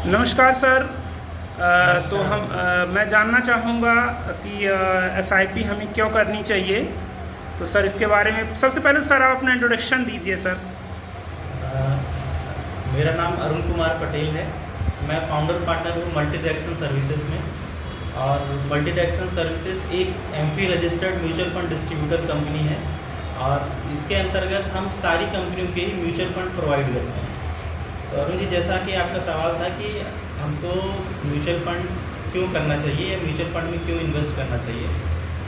नमस्कार सर। मैं जानना चाहूँगा कि एसआईपी हमें क्यों करनी चाहिए। तो सर इसके बारे में सबसे पहले सर आप अपना इंट्रोडक्शन दीजिए सर। मेरा नाम अरुण कुमार पटेल है। मैं फाउंडर पार्टनर हूँ मल्टी डायरेक्शन सर्विसेज में। और मल्टी डायरेक्शन सर्विसेज एक AMFI registered mutual fund distributor company है और इसके अंतर्गत हम सारी कंपनियों के ही म्यूचुअल फंड प्रोवाइड करते हैं। तो अरुण जी, जैसा कि आपका सवाल था कि हमको म्यूचुअल फंड क्यों करना चाहिए या म्यूचुअल फंड में क्यों इन्वेस्ट करना चाहिए,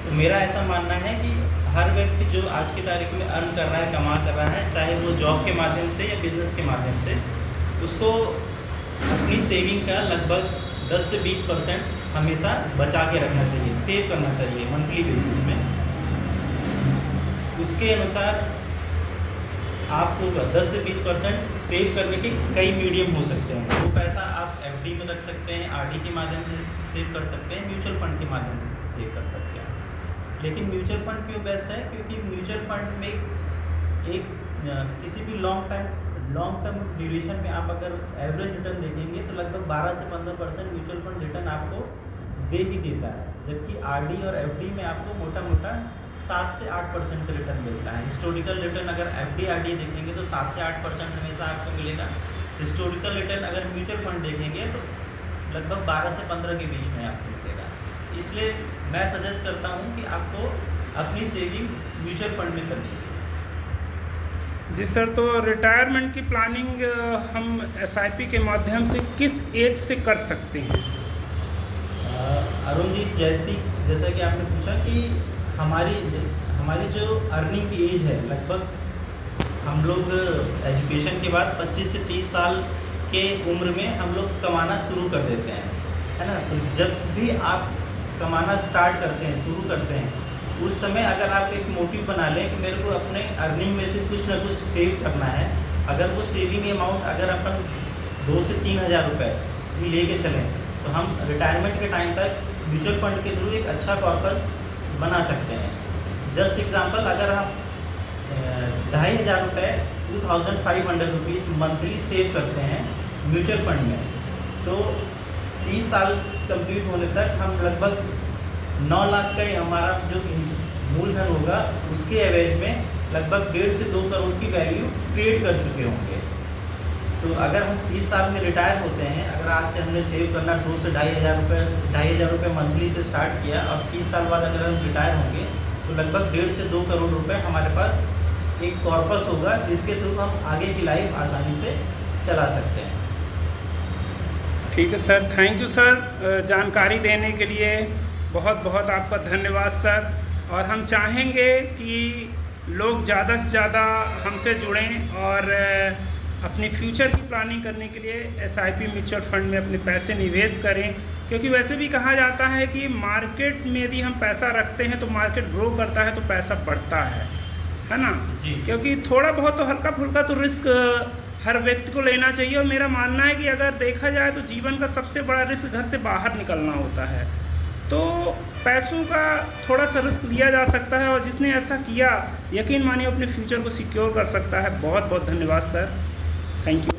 तो मेरा ऐसा मानना है कि हर व्यक्ति जो आज की तारीख में अर्न कर रहा है, कमा कर रहा है, चाहे वो जॉब के माध्यम से या बिजनेस के माध्यम से, उसको अपनी सेविंग का लगभग 10 से 20% हमेशा बचा के रखना चाहिए, सेव करना चाहिए मंथली बेसिस में। उसके अनुसार आपको 10 से 20% सेव करने के कई मीडियम हो सकते हैं। वो पैसा आप एफडी में रख सकते हैं, आरडी के माध्यम से सेव कर सकते हैं, म्यूचुअल फंड के माध्यम से सेव कर सकते हैं। लेकिन म्यूचुअल फंड क्यों बेस्ट है? क्योंकि म्यूचुअल फंड में एक किसी भी लॉन्ग टर्म ड्यूरेशन में आप अगर एवरेज रिटर्न देखेंगे तो लगभग 12 से 15% म्यूचुअल फंड रिटर्न आपको दे ही देता है, जबकि आरडी और एफडी में आपको मोटा 7 से 8% का रिटर्न मिलता है। हिस्टोरिकल रिटर्न अगर एफडी आरडी देखेंगे तो 7 से 8% हमेशा आपको मिलेगा। हिस्टोरिकल रिटर्न अगर म्यूचुअल फंड देखेंगे तो लगभग 12 से 15 के बीच में आपको मिलेगा। इसलिए मैं सजेस्ट करता हूँ कि आपको अपनी सेविंग म्यूचुअल फंड में करनी चाहिए। जी सर, तो रिटायरमेंट की प्लानिंग हम एसआईपी के माध्यम से किस एज से कर सकते हैं? अरुण जी, जैसा कि आपने पूछा कि हमारी जो अर्निंग की एज है, लगभग हम लोग एजुकेशन के बाद 25 से 30 साल के उम्र में हम लोग कमाना शुरू कर देते हैं, है ना। तो जब भी आप कमाना स्टार्ट करते हैं, शुरू करते हैं, उस समय अगर आप एक मोटिव बना लें कि मेरे को अपने अर्निंग में से कुछ ना कुछ सेव करना है, अगर वो सेविंग अमाउंट अगर अपन 2 से 3 हज़ार रुपये भी ले के चलें, तो हम रिटायरमेंट के टाइम तक म्यूचुअल फंड के थ्रू एक अच्छा कॉर्पस बना सकते हैं। जस्ट एग्जांपल, अगर आप 2,500 रुपये 2,500 रुपीज़ मंथली सेव करते हैं म्यूचुअल फंड में, तो 30 साल कंप्लीट होने तक हम लगभग 9 लाख का हमारा जो मूलधन होगा उसके एवरेज में लगभग 1.5 से 2 करोड़ की वैल्यू क्रिएट कर चुके होंगे। तो अगर हम 30 साल में रिटायर होते हैं, अगर आज से हमने सेव करना 2 से 2,500 रुपये मंथली से स्टार्ट किया और 30 साल बाद अगर हम रिटायर होंगे तो लगभग 1.5 से 2 करोड़ रुपए हमारे पास एक कॉर्पस होगा, जिसके थ्रू हम आगे की लाइफ आसानी से चला सकते हैं। ठीक है सर, थैंक यू सर, जानकारी देने के लिए बहुत बहुत आपका धन्यवाद सर। और हम चाहेंगे कि लोग ज़्यादा से ज़्यादा हमसे जुड़ें और अपनी फ्यूचर की प्लानिंग करने के लिए एसआईपी म्यूचुअल फंड में अपने पैसे निवेश करें, क्योंकि वैसे भी कहा जाता है कि मार्केट में यदि हम पैसा रखते हैं तो मार्केट ग्रो करता है तो पैसा बढ़ता है ना जी। क्योंकि थोड़ा बहुत तो हल्का फुल्का तो रिस्क हर व्यक्ति को लेना चाहिए। और मेरा मानना है कि अगर देखा जाए तो जीवन का सबसे बड़ा रिस्क घर से बाहर निकलना होता है, तो पैसों का थोड़ा सा रिस्क लिया जा सकता है और जिसने ऐसा किया यकीन मानिए अपने फ्यूचर को सिक्योर कर सकता है। बहुत बहुत धन्यवाद सर, थैंक यू।